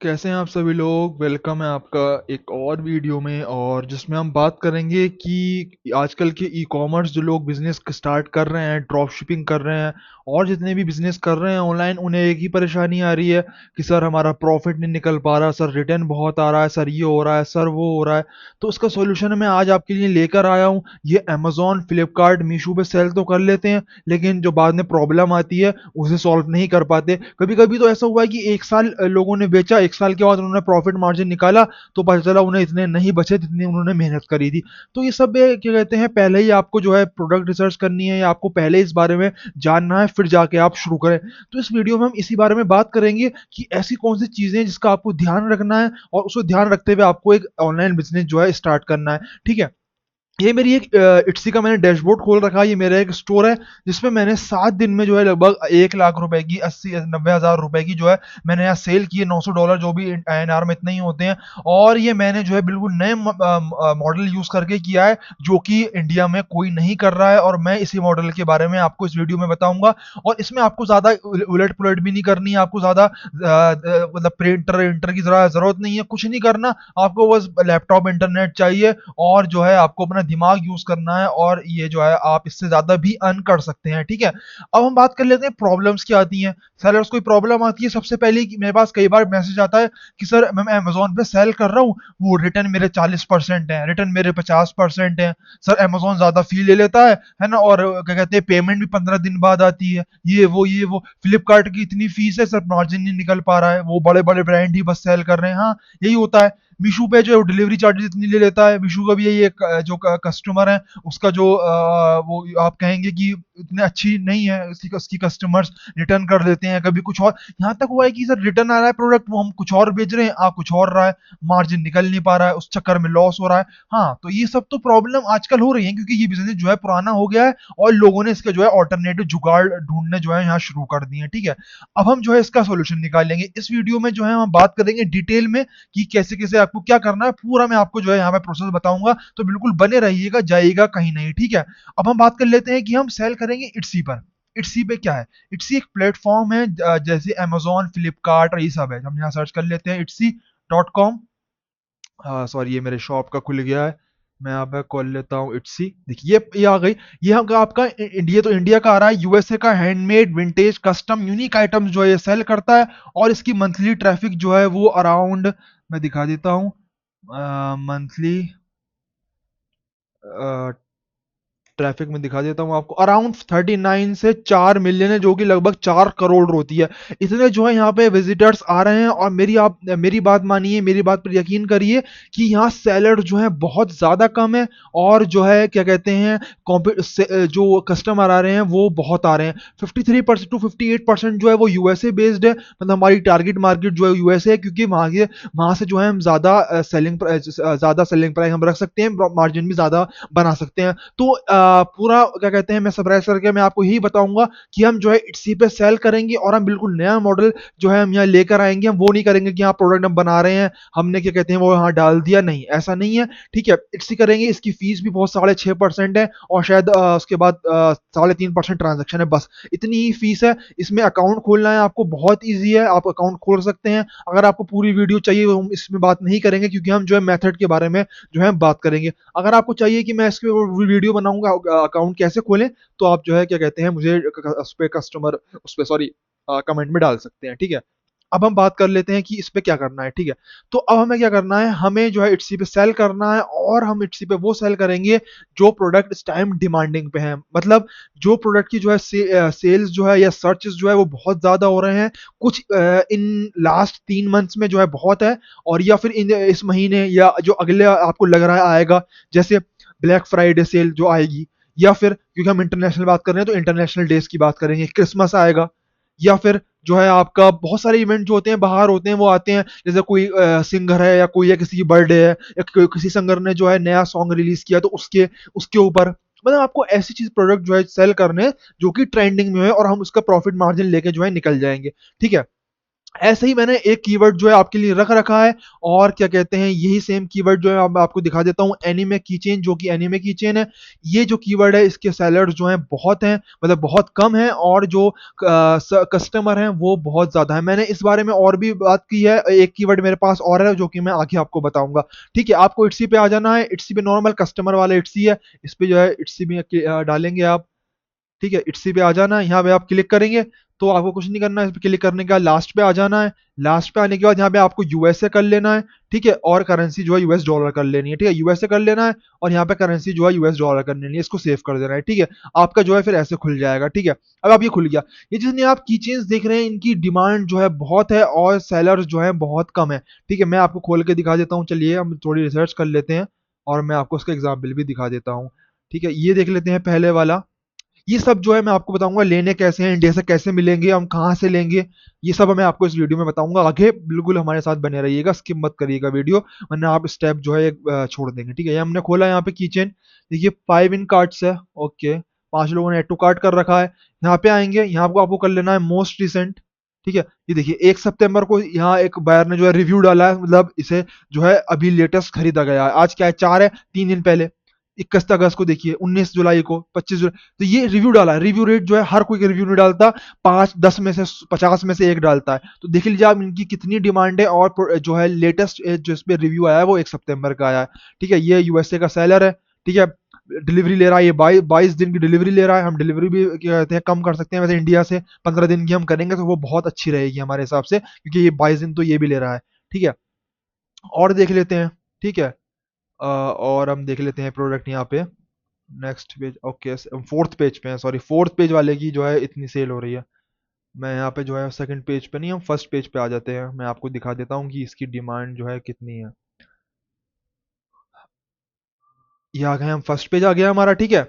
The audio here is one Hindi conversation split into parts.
कैसे हैं आप सभी लोग। वेलकम है आपका एक और वीडियो में, और जिसमें हम बात करेंगे कि आजकल के ई कॉमर्स जो लोग बिजनेस स्टार्ट कर रहे हैं, ड्रॉप शिपिंग कर रहे हैं और जितने भी बिजनेस कर रहे हैं ऑनलाइन, उन्हें एक ही परेशानी आ रही है कि सर हमारा प्रॉफिट नहीं निकल पा रहा, सर रिटर्न बहुत आ रहा है, सर ये हो रहा है, सर वो हो रहा है। तो उसका सोल्यूशन मैं आज आपके लिए लेकर आया हूँ। ये अमेजोन, फ्लिपकार्ट, मीशो पे सेल तो कर लेते हैं, लेकिन जो बाद में प्रॉब्लम आती है उसे सॉल्व नहीं कर पाते। कभी कभी तो ऐसा हुआ है कि एक साल लोगों ने बेचा, एक साल के बाद उन्होंने प्रॉफिट मार्जिन निकाला तो पता चला उन्हें इतने नहीं बचे जितनी उन्होंने मेहनत करी थी। तो ये सब क्या कहते हैं, पहले ही आपको जो है प्रोडक्ट रिसर्च करनी है या आपको पहले इस बारे में जानना है, फिर जाके आप शुरू करें। तो इस वीडियो में हम इसी बारे में बात करेंगे कि ऐसी कौन सी चीजें हैं जिसका आपको ध्यान रखना है और उसको ध्यान रखते हुए आपको एक ऑनलाइन बिजनेस जो है स्टार्ट करना है। ठीक है। ये मेरी एक इट्सी का मैंने डैशबोर्ड खोल रखा है। ये मेरा एक स्टोर है जिसमें मैंने 7 दिन में जो है लगभग 1 लाख रुपए की 80-90 हज़ार रुपए की जो है मैंने यहाँ सेल किए। $900 जो भी INR में इतने ही होते हैं। और ये मैंने जो है बिल्कुल नए मॉडल यूज करके किया है जो कि इंडिया में कोई नहीं कर रहा है, और मैं इसी मॉडल के बारे में आपको इस वीडियो में बताऊंगा। और इसमें आपको ज्यादा उलट पुलट भी नहीं करनी है, आपको ज्यादा मतलब प्रिंटर इंटर की जरूरत नहीं है, कुछ नहीं करना। आपको बस लैपटॉप इंटरनेट चाहिए और जो है आपको अपना दिमाग यूज करना है, और ये जो है आप इससे ज्यादा भी अर्न कर सकते हैं। ठीक है। अब हम बात कर लेते हैं प्रॉब्लम्स क्या आती हैं। सेलर्स कोई प्रॉब्लम आती है सबसे पहले कि मेरे पास कई बार मैसेज आता है कि सर मैं अमेजोन पे सेल कर रहा हूँ, वो रिटर्न मेरे 40% है, रिटर्न मेरे 50% है। सर अमेजोन ज्यादा फी ले लेता है ना, और क्या कहते हैं पेमेंट भी 15 दिन बाद आती है। ये वो फ्लिपकार्ट की इतनी फीस है सर, मार्जिन नहीं निकल पा रहा है, वो बड़े बड़े ब्रांड ही बस सेल कर रहे हैं। हाँ, यही होता है। मीशू पे जो डिलीवरी चार्जेस इतनी ले लेता है। मीशू का भी यही एक जो कस्टमर है उसका जो वो आप कहेंगे कि इतनी अच्छी नहीं है उसकी उसकी कस्टमर्स रिटर्न कर देते हैं कभी कुछ और। यहाँ तक हुआ है कि सर रिटर्न आ रहा है प्रोडक्ट, वो हम कुछ और बेच रहे हैं, आ कुछ और रहा है, मार्जिन निकल नहीं पा रहा है, उस चक्कर में लॉस हो रहा है। हाँ, तो ये सब तो प्रॉब्लम आजकल हो रही है क्योंकि ये बिजनेस जो है पुराना हो गया है और लोगों ने इसके जो है ऑल्टरनेटिव जुगाड़ ढूंढने जो है यहाँ शुरू कर दिए हैं। ठीक है। अब हम जो है इसका सोल्यूशन निकालेंगे इस वीडियो में, जो है हम बात करेंगे डिटेल में कि कैसे कैसे आपको क्या करना है, पूरा मैं आपको जो है यहाँ पे प्रोसेस बताऊंगा। तो बिल्कुल बने रहिएगा, जाइएगा कहीं नहीं। ठीक है। अब हम बात कर लेते हैं कि हम सेल करेंगे इट्सी पर। इट्सी पे क्या है? इट्सी एक प्लेटफॉर्म है जैसे अमेजोन, फ्लिपकार्ट और ये सब है। हम यहाँ सर्च कर लेते हैं इट्सी.com। हाँ सॉरी, ये मेरे शॉप का खुल गया है। मैं यहाँ पे खोल लेता हूँ इट्सी। देखिए ये आ गई। ये आपका इंडिया, तो इंडिया का आ रहा है। यूएसए का handmade vintage custom unique items जो है ये सेल करता है। और इसकी मंथली ट्रैफिक जो है वो अराउंड, मैं दिखा देता हूँ मंथली ट्रैफिक में दिखा देता हूँ आपको, अराउंड 39 से 4 मिलियन है, जो कि लगभग 4 करोड़ होती है। इतने जो है यहाँ पे विजिटर्स आ रहे हैं। और मेरी बात मानिए, मेरी बात पर यकीन करिए कि यहाँ सेलर जो है बहुत ज्यादा कम है। और जो है क्या कहते हैं, जो कस्टमर आ रहे हैं वो बहुत आ रहे हैं। 53% to 58% जो है वो यूएसए बेस्ड है। मतलब हमारी टारगेट मार्केट जो है यूएसए है, क्योंकि वहां से जो है हम ज्यादा सेलिंग प्राइस हम रख सकते हैं, मार्जिन भी ज्यादा बना सकते हैं। तो पूरा क्या कहते हैं, मैं समराइज करके मैं आपको यही बताऊंगा कि हम जो है इट्सी पे सेल करेंगे और हम बिल्कुल नया मॉडल जो है हम यहाँ लेकर आएंगे। हम वो नहीं करेंगे कि हाँ प्रोडक्ट हम बना रहे हैं, हमने क्या कहते हैं वो यहाँ डाल दिया, नहीं ऐसा नहीं है। ठीक है। इट्सी करेंगे, इसकी फीस भी बहुत 6.5% है, और शायद उसके बाद 3.5% ट्रांजेक्शन है, बस इतनी ही फीस है। इसमें अकाउंट खोलना है आपको, बहुत ईजी है, आप अकाउंट खोल सकते हैं। अगर आपको पूरी वीडियो चाहिए हम इसमें बात नहीं करेंगे, क्योंकि हम जो है मेथड के बारे में जो है बात करेंगे। अगर आपको चाहिए कि मैं इसके वीडियो बनाऊंगा अकाउंट कैसे खोलें, तो आप जो है क्या कहते हैं मुझे उस पे सॉरी कमेंट में डाल सकते हैं। ठीक है। अब हम बात कर लेते हैं कि इस पे क्या करना है। ठीक है। तो अब हमें क्या करना है, हमें जो है इट्सी पे सेल करना है, और हम इट्सी पे वो सेल करेंगे जो प्रोडक्ट इस टाइम डिमांडिंग पे है। मतलब जो प्रोडक्ट की जो है सेल्स जो है या सर्चेस जो है वो बहुत ज्यादा हो रहे हैं। कुछ इन लास्ट 3 मंथ्स में जो है बहुत है, और या फिर इस महीने या जो अगले आपको लग रहा है आएगा, जैसे ब्लैक फ्राइडे सेल जो आएगी, या फिर क्योंकि हम इंटरनेशनल बात कर रहे हैं तो इंटरनेशनल डेज की बात करेंगे, क्रिसमस आएगा, या फिर जो है आपका बहुत सारे इवेंट जो होते हैं बाहर होते हैं वो आते हैं। जैसे कोई सिंगर है या कोई, या किसी की बर्थडे है, या किसी सिंगर ने जो है नया सॉन्ग रिलीज किया तो उसके उसके ऊपर, मतलब आपको ऐसी चीज प्रोडक्ट जो है सेल करने हैं जो कि ट्रेंडिंग में है, और हम उसका प्रॉफिट मार्जिन लेके जो है निकल जाएंगे। ठीक है। ऐसे ही मैंने एक कीवर्ड जो है आपके लिए रख रखा है, और क्या कहते हैं, यही सेम कीवर्ड जो है अब मैं आपको दिखा देता हूँ, एनीमे कीचेन, जो कि एनीमे कीचेन है। ये जो कीवर्ड है इसके सेलर्स जो हैं बहुत हैं, मतलब बहुत कम हैं, और जो कस्टमर हैं वो बहुत ज़्यादा है। मैंने इस बारे में और भी बात की है, एक कीवर्ड मेरे पास और है जो कि मैं आगे आपको बताऊंगा। ठीक है, आपको इट्सी पे आ जाना है। इट्सी पे नॉर्मल कस्टमर वाला इट्सी है, इस पे जो है इट्सी भी डालेंगे आप। ठीक है, इट्सी पे आ जाना है, यहाँ पे आप क्लिक करेंगे तो आपको कुछ नहीं करना है, इस पे क्लिक करने के बाद लास्ट पे आ जाना है। लास्ट पे आने के बाद यहाँ पे आपको यूएसए कर लेना है। ठीक है, और करेंसी जो है यूएस डॉलर कर लेनी है। ठीक है, यूएसए कर लेना है, और यहाँ पे करेंसी जो है यूएस डॉलर कर लेनी है, इसको सेव कर देना है। ठीक है, आपका जो है फिर ऐसे खुल जाएगा। ठीक है, अब आप ये खुल गया। ये जितने आप की चेन्स देख रहे हैं इनकी डिमांड जो है बहुत है, और सेलर्स जो है बहुत कम है। ठीक है, मैं आपको खोल के दिखा देता हूँ, चलिए हम थोड़ी रिसर्च कर लेते हैं, और मैं आपको उसका एग्जाम्पल भी दिखा देता हूँ। ठीक है, ये देख लेते हैं पहले वाला। ये सब जो है मैं आपको बताऊंगा लेने कैसे हैं, इंडिया से कैसे मिलेंगे, हम कहाँ से लेंगे, ये सब मैं आपको इस वीडियो में बताऊंगा। आगे बिल्कुल हमारे साथ बने रहिएगा, स्किप मत करिएगा वीडियो, वरना आप स्टेप जो है छोड़ देंगे। ठीक है, ये हमने खोला यहाँ पे किचन। देखिए 5 इन कार्ट्स है। ओके, 5 लोगों ने एड टू कार्ट कर रखा है। यहाँ पे आएंगे, यहाँ आपको आपको कर लेना है मोस्ट रिसेंट। ठीक है, ये देखिए 1 सितंबर को यहाँ एक बायर ने जो है रिव्यू डाला है, मतलब इसे जो है अभी लेटेस्ट खरीदा गया है। आज क्या है, 4 है, 3 दिन पहले। 21 अगस्त को देखिए, 19 जुलाई को, 25 जुलाई। तो ये रिव्यू डाला है। रिव्यू रेट जो है हर कोई रिव्यू नहीं डालता, 5 10 में से 50 में से एक डालता है। तो देख लीजिए आप इनकी कितनी डिमांड है, और जो है लेटेस्ट जो इस पे रिव्यू आया है वो 1 सितंबर का आया है। ठीक है, ये यूएसए का सेलर है। ठीक है, डिलीवरी ले रहा है, ये 22 दिन की डिलीवरी ले रहा है। हम डिलीवरी भी क्या कहते हैं कम कर सकते हैं, वैसे इंडिया से 15 दिन की हम करेंगे तो वो बहुत अच्छी रहेगी हमारे हिसाब से, क्योंकि ये 22 दिन तो ये भी ले रहा है। ठीक है, और देख लेते हैं। ठीक है, और हम देख लेते हैं प्रोडक्ट यहाँ पे। Next page, okay, fourth page पे है, सॉरी, फोर्थ पेज वाले की जो है इतनी सेल हो रही है। मैं यहाँ पे जो है सेकंड पेज पे नहीं, हम फर्स्ट पेज पे आ जाते हैं, मैं आपको दिखा देता हूँ कि इसकी डिमांड जो है कितनी है। ये आ गए, हम फर्स्ट पेज आ गया हमारा। ठीक है,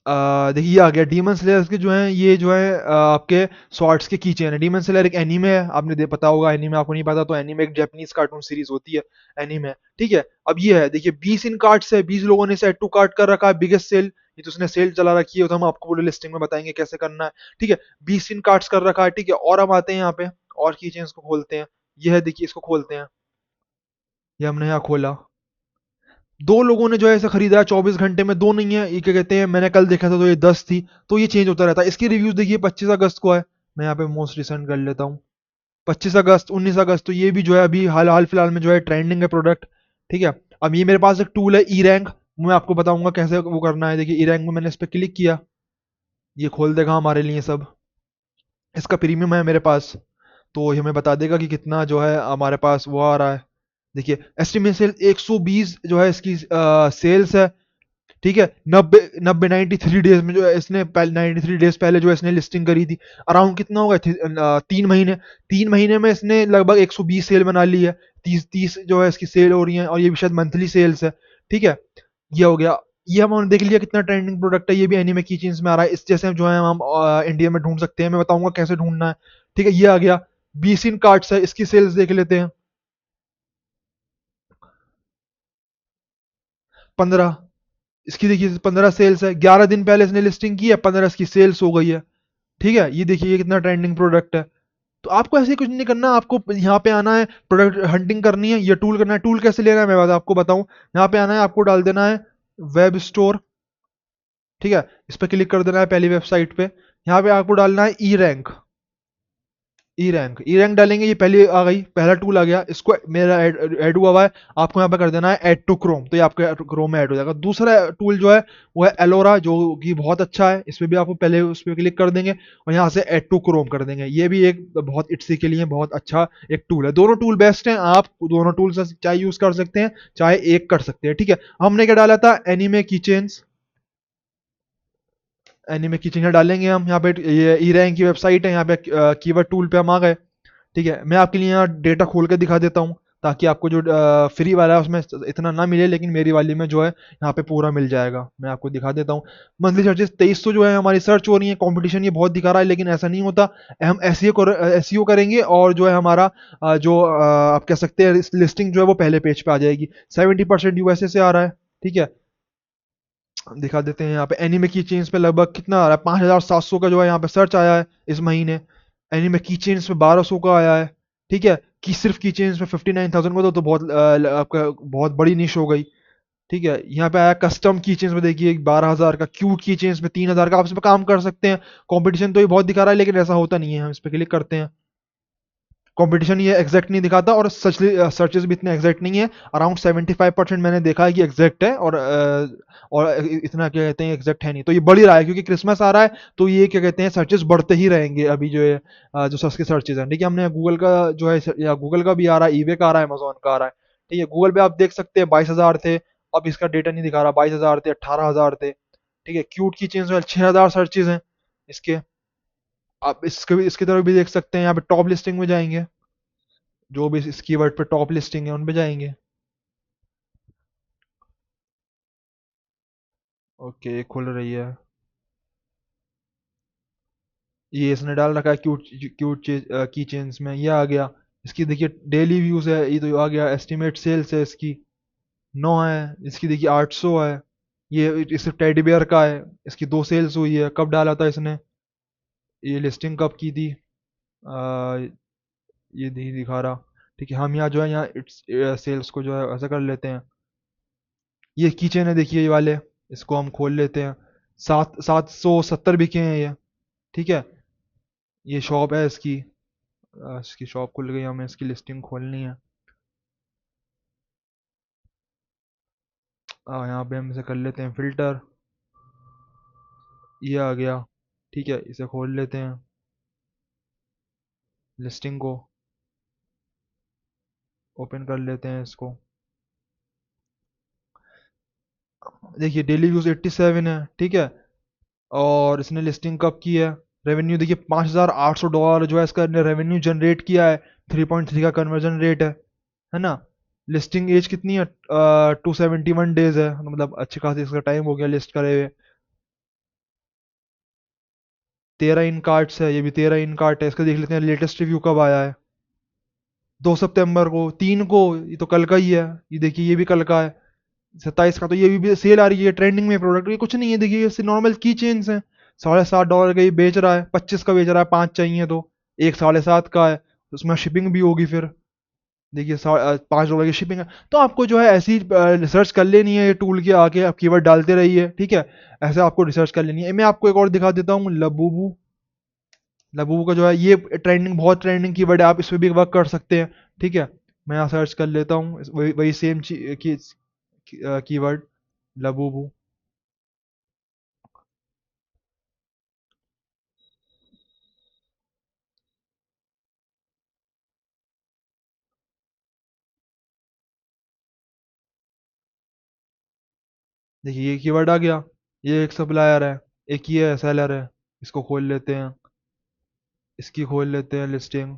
देखिए ये आ गया डीमन स्लेयर्स के जो है, ये जो है आपके स्वॉर्ड्स के कीचेन है। डीमन स्लेयर एक एनीमे है, आपने दे पता होगा। एनीमे आपको नहीं पता तो एनीमे एक जापानीज कार्टून सीरीज होती है, एनीमे। ठीक है, अब ये है, देखिए 20 इन कार्ट्स है, 20 लोगों ने सेट टू कार्ट कर रखा है, बिगेस्ट सेल। ये तो उसने सेल चला रखी है, तो हम आपको पूरे लिस्टिंग में बताएंगे कैसे करना है। ठीक है, 20 इन कार्ट्स कर रखा है। ठीक है, और हम आते हैं यहाँ पे, और कीचेन्स को खोलते हैं। ये है, देखिए इसको खोलते हैं। ये हमने यहाँ खोला, 2 लोगों ने जो है ऐसा खरीदा है 24 घंटे में, दो नहीं है, ये क्या कहते हैं, मैंने कल देखा था तो ये 10 थी। तो ये चेंज होता रहता है। इसकी रिव्यूज देखिए 25 अगस्त को है। मैं यहाँ पे मोस्ट रिसेंट कर लेता हूँ, 25 अगस्त, 19 अगस्त। तो ये भी जो है अभी हाल हाल फिलहाल में जो है ट्रेंडिंग है प्रोडक्ट। ठीक है, अब ये मेरे पास एक टूल है, ई रैंक। मैं आपको बताऊंगा कैसे वो करना है। देखिए ई रैंक में मैंने इस पर क्लिक किया, ये खोल देगा हमारे लिए सब। इसका प्रीमियम है मेरे पास, तो ये हमें बता देगा कि कितना जो है हमारे पास वो आ रहा है। देखिए एस्टिमेट सेल 120 जो है इसकी सेल्स है। ठीक है, 93 डेज में जो है इसने 93 डेज पहले जो है इसने लिस्टिंग करी थी। अराउंड कितना होगा, 3 महीने। 3 महीने में इसने लगभग 120 सेल बना ली है। 30 जो है इसकी सेल हो रही है, और ये भी शायद मंथली सेल्स है। ठीक है, ये हो गया। ये हम देख लिया कितना ट्रेंडिंग प्रोडक्ट है, ये भी एनीमे की चीज में आ रहा है। इस जैसे हम जो है हम इंडिया में ढूंढ सकते हैं, मैं बताऊंगा कैसे ढूंढना है। ठीक है, ये आ गया। 20 इन कार्ट्स है, इसकी सेल्स देख लेते हैं। 15, इसकी देखिए 15 सेल्स है। 11 दिन पहले इसने लिस्टिंग की है, 15 इसकी सेल्स हो गई है। ठीक है, ये देखिए ये कितना ट्रेंडिंग प्रोडक्ट है। तो आपको ऐसे कुछ नहीं करना, आपको यहाँ पे आना है, प्रोडक्ट हंटिंग करनी है, ये टूल करना है। टूल कैसे लेना है मैं आपको बताऊं, यहाँ पे आना है, आपको डाल देना है वेब स्टोर। ठीक है, इस पर क्लिक कर देना है पहली वेबसाइट पे। यहाँ पे आपको डालना है ई रैंक। ई रैंक डालेंगे, ये पहले आ गई, पहला टूल आ गया, इसको मेरा ऐड हुआ हुआ है। आपको यहाँ पे कर देना है ऐड टू क्रोम, तो ये आपके क्रोम में ऐड हो जाएगा। दूसरा टूल जो है वो है एलोरा, जो कि बहुत अच्छा है। इस पर भी आपको पहले उस पर क्लिक कर देंगे, और यहाँ से ऐड टू क्रोम कर देंगे। ये भी एक बहुत इट्सी के लिए बहुत अच्छा एक टूल है। दोनों टूल बेस्ट हैं, आप दोनों टूल से चाहे यूज कर सकते हैं, चाहे एक कर सकते हैं। ठीक है, हमने क्या डाला था, एनीमे कीचेन्स। एनीमे किचन डालेंगे हम यहाँ पे, ये ई रैंक की वेबसाइट है, यहाँ पे कीवर्ड टूल पे हम आ गए। ठीक है, मैं आपके लिए यहाँ डेटा खोल के दिखा देता हूँ, ताकि आपको जो फ्री वाला है उसमें इतना ना मिले, लेकिन मेरी वाली में जो है यहाँ पे पूरा मिल जाएगा। मैं आपको दिखा देता हूँ। मंथली सर्चेस 2300 जो है हमारी सर्च हो रही है। कंपटीशन ये बहुत दिखा रहा है, लेकिन ऐसा नहीं होता। हम एसईओ करेंगे, और जो है हमारा जो आप कह सकते हैं लिस्टिंग जो है वो पहले पेज पे आ जाएगी। 70% यूएसए से आ रहा है। ठीक है, दिखा देते हैं यहाँ पे। एनीमे की चेन्स पे लगभग कितना आ रहा है, 5700 का जो है यहाँ पे सर्च आया है इस महीने। एनीमे की चेन्स पे 1200 का आया है। ठीक है, कि सिर्फ की चेन्स में 59,000 को तो बहुत आपका बहुत बड़ी निश हो गई। ठीक है, यहाँ पे आया कस्टम की चेन्स में, देखिए 12,000 का, क्यूट की चेन्स में 3,000 का, आप इस पे काम कर सकते हैं। कंपटीशन तो ये बहुत दिखा रहा है, लेकिन ऐसा होता नहीं है। हम इस पे क्लिक करते हैं, कंपटीशन ये एग्जैक्ट नहीं दिखाता, और सर्चेस भी इतने एग्जैक्ट नहीं है। अराउंड 75% मैंने देखा है कि एग्जैक्ट है, और इतना क्या कहते हैं एग्जैक्ट है नहीं। तो ये बढ़ ही रहा है, क्योंकि क्रिसमस आ रहा है, तो ये क्या कहते हैं सर्चेस बढ़ते ही रहेंगे अभी जो है। जो सच के सर्चेस हैं, ठीक है, हमने गूगल का जो है, या गूगल का भी आ रहा है, ईबे का आ रहा है, अमेजोन का आ रहा है। ठीक है, गूगल पे आप देख सकते हैं 22,000 थे, अब इसका डेटा नहीं दिखा रहा, 22,000 थे, 18,000 थे। ठीक है, क्यूट की चेंज में 6,000 सर्चेज हैं इसके। आप इसकी तरफ भी देख सकते हैं, यहाँ पे टॉप लिस्टिंग में जाएंगे, जो भी इस कीवर्ड पे टॉप लिस्टिंग है उन पे जाएंगे। ओके, खुल रही है। ये इसने डाल रखा है क्यूट, क्यूट की चेन्स में, ये आ गया। इसकी देखिए डेली व्यूज है, ये तो आ गया। एस्टिमेट सेल्स है इसकी 9 है, इसकी देखिए 800 है। ये इस टेडी बियर का है, इसकी 2 सेल्स हुई है। कब डाला था इसने, ये लिस्टिंग कब की थी, आ, ये नहीं दिखा रहा। ठीक है, हम यहाँ जो है, यहाँ इट्स सेल्स को जो है ऐसा कर लेते हैं। ये कीचेन है, देखिए ये वाले, इसको हम खोल लेते हैं। 770 बिके हैं ये। ठीक है, ये शॉप है इसकी। इसकी शॉप खुल गई, हमें इसकी लिस्टिंग खोलनी है। यहाँ पे हम इसे कर लेते हैं फिल्टर, ये आ गया। ठीक है, इसे खोल लेते हैं, लिस्टिंग को ओपन कर लेते हैं इसको। देखिए डेली व्यूज 87 है। ठीक है, और इसने लिस्टिंग कब की है, रेवेन्यू देखिए $5,800 जो है इसका रेवेन्यू जनरेट किया है। 3.3 का कन्वर्जन रेट है ना। लिस्टिंग एज कितनी है, 271 डेज है, मतलब अच्छे खासी इसका टाइम हो गया लिस्ट करे हुए। 13 इन कार्ट्स है, ये भी 13 इन कार्ट है। इसका देख लेते हैं लेटेस्ट रिव्यू कब आया है, 2 सितंबर को, 3 को, ये तो कल का ही है। ये देखिए ये भी कल का है, 27 का। तो ये भी सेल आ रही है, ट्रेंडिंग में प्रोडक्ट, ये कुछ नहीं है। देखिए ये नॉर्मल की चेन्स है, $7.5 का ये बेच रहा है, 25 का बेच रहा है, 5 चाहिए तो। एक 7.5 का है, उसमें शिपिंग भी होगी फिर। देखिए $5 की शिपिंग है। तो आपको जो है ऐसी रिसर्च कर लेनी है, ये टूल के आके आप कीवर्ड डालते रहिए। ठीक है, ऐसे आपको रिसर्च कर लेनी है। मैं आपको एक और दिखा देता हूँ, लबूबू। लबूबू का जो है ये ट्रेंडिंग, बहुत ट्रेंडिंग कीवर्ड है, आप इस पर भी वर्क कर सकते हैं। ठीक है, मैं यहाँ सर्च कर लेता हूँ वही वही सेम कीवर्ड, लबूबू। देखिए ये कीवर्ड आ गया, ये एक सप्लायर है, एक ये सेलर है। इसको खोल लेते हैं, इसकी खोल लेते हैं लिस्टिंग,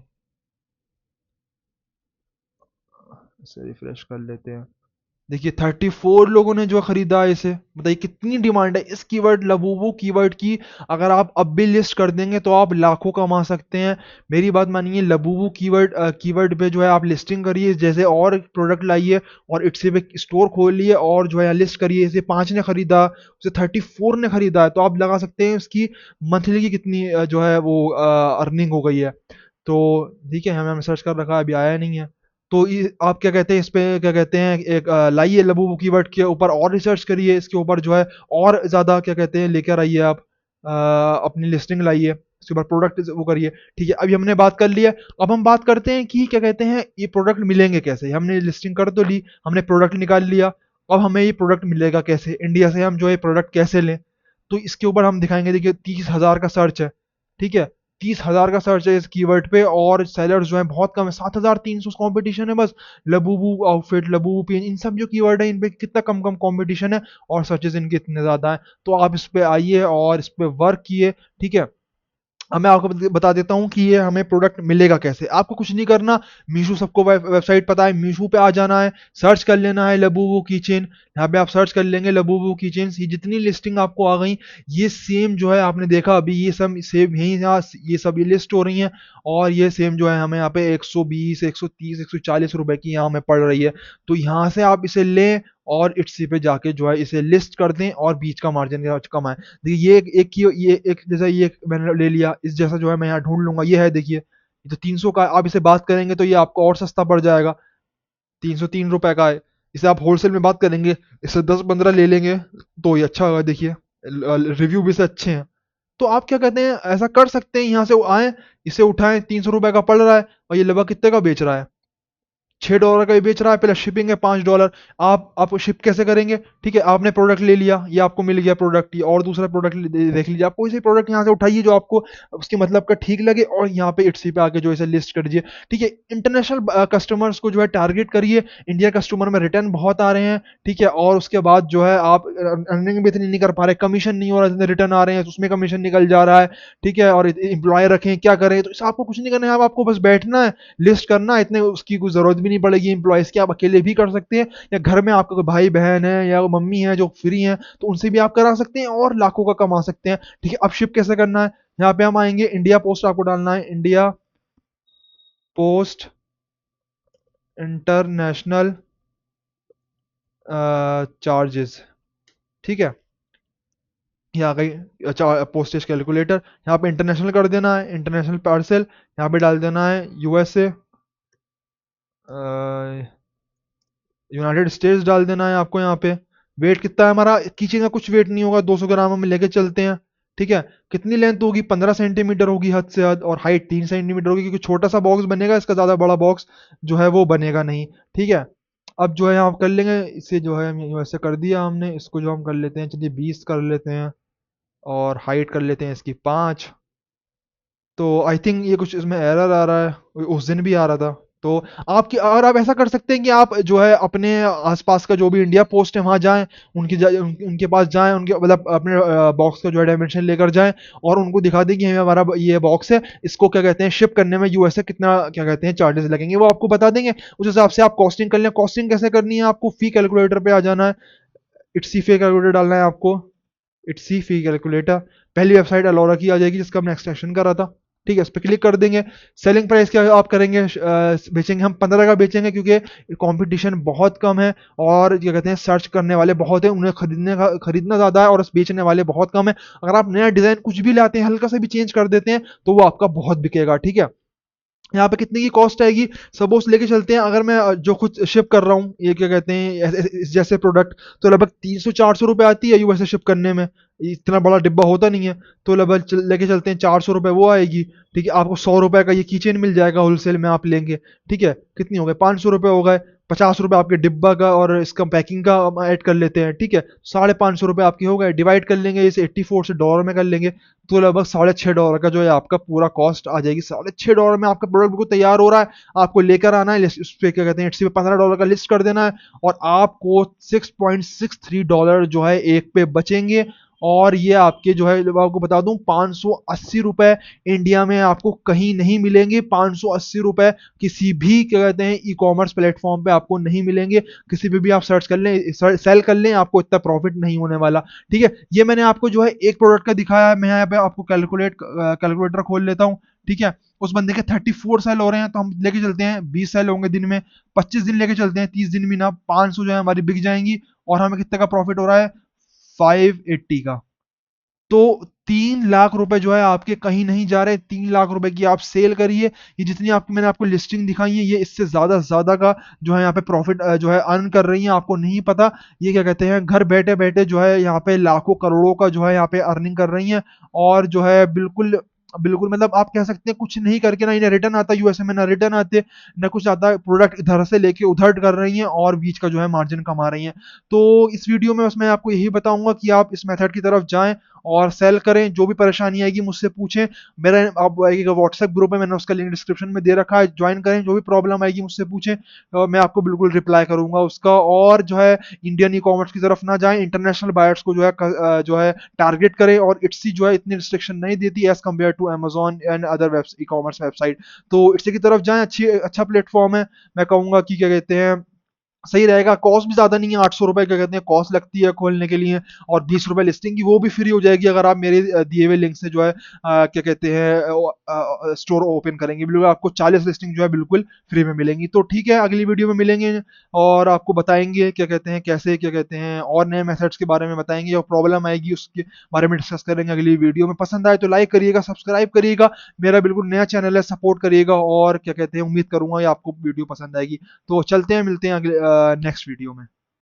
इसे रिफ्रेश कर लेते हैं। देखिए 34 लोगों ने जो खरीदा है इसे, बताइए कितनी डिमांड है इस कीवर्ड लबूबू कीवर्ड की। अगर आप अब भी लिस्ट कर देंगे तो आप लाखों कमा सकते हैं। मेरी बात मानिए, लबूबू कीवर्ड पे जो है आप लिस्टिंग करिए, जैसे और प्रोडक्ट लाइए, और इट्स पे स्टोर खोलिए, और जो है लिस्ट करिए। इसे 5 ने खरीदा, उसे 34 ने खरीदा है, तो आप लगा सकते हैं उसकी मंथली की कितनी जो है वो अर्निंग हो गई है। तो ठीक है, हमें सर्च कर रखा है, अभी आया नहीं है। तो आप क्या कहते हैं इस पे, क्या कहते हैं, एक लाइए लबूबू कीवर्ड के ऊपर और रिसर्च करिए, इसके ऊपर जो है और ज़्यादा क्या कहते हैं लेकर आइए आप, अपनी लिस्टिंग लाइए, इसके ऊपर प्रोडक्ट वो करिए। ठीक है, अभी हमने बात कर लिया। अब हम बात करते हैं कि क्या कहते हैं ये प्रोडक्ट मिलेंगे कैसे। हमने लिस्टिंग कर तो ली, हमने प्रोडक्ट निकाल लिया, अब हमें ये प्रोडक्ट मिलेगा कैसे, इंडिया से हम जो है प्रोडक्ट कैसे लें। तो इसके ऊपर हम दिखाएंगे, देखिए 30,000 का सर्च है। ठीक है, 30,000 का सर्च है इस कीवर्ड पे, और सेलर्स जो है बहुत कम है, 7,300 कंपटीशन है बस। लबूबू आउटफिट, लबूबू पेन, इन सब जो कीवर्ड है इन पे कितना कम कम कंपटीशन है, और सर्चेज इनके इतने ज्यादा है। तो आप इस पे आइए और इस पे वर्क किए। ठीक है, अब मैं आपको बता देता हूँ कि ये हमें प्रोडक्ट मिलेगा कैसे। आपको कुछ नहीं करना, मीशो, सबको वेबसाइट पता है, मीशो पे आ जाना है, सर्च कर लेना है लबूबू किचन। यहाँ पे आप सर्च कर लेंगे लबूबू किचन, ये जितनी लिस्टिंग आपको आ गई, ये सेम जो है आपने देखा अभी, ये सब सेम यही यहाँ ये सब ये लिस्ट हो रही हैं। और ये सेम जो है हमें यहाँ पे 120, 130, ₹140 की यहाँ हमें पड़ रही है। तो यहाँ से आप इसे लें, और इट्सी पे जाके जो है इसे लिस्ट कर दें, और बीच का मार्जिन कमाएं। देखिए ये एक ये एक जैसा, ये मैंने ले लिया, इस जैसा जो है मैं यहाँ ढूंढ लूंगा, ये है देखिए, ये तो 300 का है, आप इसे बात करेंगे तो ये आपको और सस्ता पड़ जाएगा, 303 रुपए का है। इसे आप होलसेल में बात करेंगे, इससे 10-15 ले लेंगे तो ये अच्छा होगा, देखिए रिव्यू भी से अच्छे हैं। तो आप क्या कहते हैं, ऐसा कर सकते हैं, यहाँ से आए, इसे उठाएं, 300 रुपए का पड़ रहा है और ये लगभग कितने का बेच रहा है, $6 का भी बेच रहा है, प्लस शिपिंग है $5। आप शिप कैसे करेंगे, ठीक है, आपने प्रोडक्ट ले लिया, ये आपको मिल गया प्रोडक्ट, ये और दूसरा प्रोडक्ट देख लीजिए, आप कोई सी प्रोडक्ट यहाँ से उठाइए जो आपको उसके मतलब का ठीक लगे, और यहाँ पे इट्सी पे आके जो इसे लिस्ट कर दीजिए। ठीक है, इंटरनेशनल कस्टमर्स को जो है टारगेट करिए, इंडियन कस्टमर में रिटर्न बहुत आ रहे हैं, ठीक है, और उसके बाद जो है आप अर्निंग भी इतनी नहीं कर पा रहे, कमीशन नहीं हो रहा, जितने रिटर्न आ रहे हैं तो उसमें कमीशन निकल जा रहा है, ठीक है, और एम्प्लॉय रखें, क्या करें, तो इसे आपको कुछ नहीं करना है, आपको बस बैठना है, लिस्ट करना, इतने उसकी कोई ज़रूरत भी नहीं पड़ेगी एम्प्लॉयज़ की, आप अकेले भी कर सकते हैं, या घर में आपका कोई भाई-बहन है या मम्मी है जो फ्री हैं, तो उनसे भी आप करा सकते हैं और लाखों का कमा सकते हैं। ठीक है, अब शिप कैसे करना है? यहाँ पे हम आएँगे, इंडिया पोस्ट आपको डालना है, इंडिया पोस्ट इंटरनेशनल चार्जेज़, ठीक है? ये आ गई पोस्टेज कैलकुलेटर, यहाँ पे इंटरनेशनल कर देना है, इंटरनेशनल पार्सल, यहाँ पे डाल देना है यूएसए, यूनाइटेड स्टेट्स डाल देना है आपको यहाँ पे। वेट कितना है हमारा, किसी का कुछ वेट नहीं होगा, 200 ग्राम हम लेके चलते हैं, ठीक है। कितनी लेंथ होगी, 15 सेंटीमीटर होगी हद से हद, और हाइट 3 सेंटीमीटर होगी, क्योंकि छोटा सा बॉक्स बनेगा, इसका ज़्यादा बड़ा बॉक्स जो है वो बनेगा नहीं, ठीक है। अब जो है हम कर लेंगे इसे, जो है वैसे कर दिया हमने, इसको जो हम कर लेते हैं, चलिए 20 कर लेते हैं, और हाइट कर लेते हैं इसकी 5। तो आई थिंक ये कुछ इसमें एरर आ रहा है, उस दिन भी आ रहा था। तो आपकी, और आप ऐसा कर सकते हैं कि आप जो है अपने आसपास का जो भी इंडिया पोस्ट है वहाँ जाएं, उनके पास जाएं, उनके मतलब अपने बॉक्स का जो है डायमेंशन लेकर जाएं, और उनको दिखा दें कि हमें हमारा ये बॉक्स है, इसको क्या कहते हैं शिप करने में यूएसए कितना क्या कहते हैं चार्जेस लगेंगे, वो आपको बता देंगे। उस हिसाब से आप कॉस्टिंग कर लें। कॉस्टिंग कैसे करनी है, आपको फी कैलकुलेटर पे आ जाना है, इट्सी फी कैलकुलेटर डालना है आपको, इट्सी फी कैलकुलेटर, पहली वेबसाइट अलोरा की आ जाएगी जिसका हमने एक्सटेंशन करा था, ठीक है, इस पर क्लिक कर देंगे। सेलिंग प्राइस क्या आप करेंगे, बेचेंगे हम 15 का बेचेंगे, क्योंकि कंपटीशन बहुत कम है, और क्या कहते हैं सर्च करने वाले बहुत हैं, उन्हें खरीदना ज़्यादा है, और बेचने वाले बहुत कम है। अगर आप नया डिज़ाइन कुछ भी लाते हैं, हल्का सा भी चेंज कर देते हैं, तो वो आपका बहुत बिकेगा, ठीक है। यहाँ पे कितने की कॉस्ट आएगी, सपोज लेके चलते हैं, अगर मैं जो खुद शिप कर रहा हूँ, ये क्या कहते हैं जैसे प्रोडक्ट, तो लगभग 300-400 रुपये आती है यूएसए शिप करने में, इतना बड़ा डिब्बा होता नहीं है, तो लगभग लेके चलते हैं 400 रुपये वो आएगी, ठीक है। आपको 100 रुपये का ये कीचेन मिल जाएगा होलसेल में आप लेंगे, ठीक है, कितनी हो गए, 500 रुपये हो गए, 50 रुपये आपके डिब्बा का और इसका पैकिंग का हम ऐड कर लेते हैं, ठीक है, 550 रुपये आपके हो गए, डिवाइड कर लेंगे इसे 84 से डॉलर में कर लेंगे, तो लगभग $6.5 का जो है आपका पूरा कॉस्ट आ जाएगी। $6.5 में आपका प्रोडक्ट बिल्कुल तैयार हो रहा है, आपको लेकर आना है, उस पे क्या कहते हैं इट्सी पे $15 का लिस्ट कर देना है, और आपको $6.63 जो है एक पे बचेंगे। और ये आपके जो है, जब आपको बता दूं, ₹580 इंडिया में आपको कहीं नहीं मिलेंगे, ₹580 किसी भी क्या कहते हैं ई कॉमर्स प्लेटफॉर्म पे आपको नहीं मिलेंगे, किसी पे भी आप सर्च कर लें, सेल कर लें, आपको इतना प्रॉफिट नहीं होने वाला, ठीक है। ये मैंने आपको जो है एक प्रोडक्ट का दिखाया है, मैं यहाँ पे आपको कैलकुलेटर खोल लेता हूँ, ठीक है। उस बंदे के 34 सेल हो रहे हैं, तो हम लेके चलते हैं 20 सेल होंगे दिन में, 25 दिन लेके चलते हैं, 30 दिन भी ना, 500 जो है हमारी बिक जाएंगी, और हमें कितने का प्रॉफिट हो रहा है, 580 का। तो 3 लाख रुपए जो है आपके कहीं नहीं जा रहे, 3 लाख रुपए की आप सेल करिए, ये जितनी आपको मैंने आपको लिस्टिंग दिखाई है, ये इससे ज्यादा का जो है यहाँ पे प्रॉफिट जो है अर्न कर रही है, आपको नहीं पता। ये क्या कहते हैं घर बैठे बैठे जो है यहाँ पे लाखों करोड़ों का जो है यहाँ पे अर्निंग कर रही है, और जो है बिल्कुल बिल्कुल मतलब आप कह सकते हैं कुछ नहीं करके, ना इन्हें रिटर्न आता यूएसए में, ना रिटर्न आते, ना कुछ आता, प्रोडक्ट इधर से लेके उधर कर रही हैं, और बीच का जो है मार्जिन कमा रही हैं। तो इस वीडियो में बस मैं आपको यही बताऊंगा कि आप इस मेथड की तरफ जाएं और सेल करें, जो भी परेशानी आएगी मुझसे पूछें, मेरा आप एक व्हाट्सएप ग्रुप है, मैंने उसका लिंक डिस्क्रिप्शन में दे रखा है, ज्वाइन करें, जो भी प्रॉब्लम आएगी मुझसे पूछें, और मैं आपको बिल्कुल रिप्लाई करूंगा उसका। और जो है इंडियन ई कॉमर्स की तरफ ना जाएं, इंटरनेशनल बायर्स को जो है टारगेट करें, और इट्सी जो है इतनी रिस्ट्रिक्शन नहीं देती as compare to Amazon and other e commerce website. तो इट्सी की तरफ जाएं, अच्छा प्लेटफॉर्म है, मैं कहूंगा कि क्या कहते हैं सही रहेगा। कॉस्ट भी ज़्यादा नहीं है, 800 रुपये क्या कहते हैं कॉस्ट लगती है खोलने के लिए, और 20 रुपये लिस्टिंग की, वो भी फ्री हो जाएगी अगर आप मेरे दिए हुए लिंक से जो है क्या कहते हैं स्टोर ओपन करेंगे। बिल्कुल आपको 40 लिस्टिंग जो है बिल्कुल फ्री में मिलेंगी। तो ठीक है, अगली वीडियो में मिलेंगे और आपको बताएंगे क्या कहते हैं कैसे क्या कहते हैं और नए मेथड्स के बारे में बताएंगे, और प्रॉब्लम आएगी उसके बारे में डिस्कस करेंगे अगली वीडियो में। पसंद आए तो लाइक करिएगा, सब्सक्राइब करिएगा, मेरा बिल्कुल नया चैनल है, सपोर्ट करिएगा, और क्या कहते हैं उम्मीद करूंगा ये आपको वीडियो पसंद आएगी। तो चलते हैं, मिलते हैं अगले नेक्स्ट वीडियो में।